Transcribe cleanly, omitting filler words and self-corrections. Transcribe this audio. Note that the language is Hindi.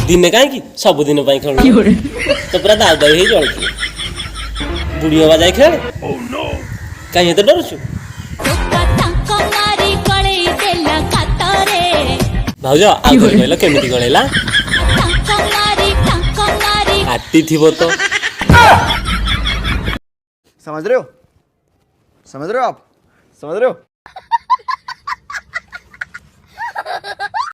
दिने कहीं सब दिन खेल तो पूरा दाल दाई चल बुढ़ी हवा जाए खेल कहीं तो डरुचु भाज आउ कहल केमी गलेला काटी थी तो समझ रहे हो आप समझ रहे हो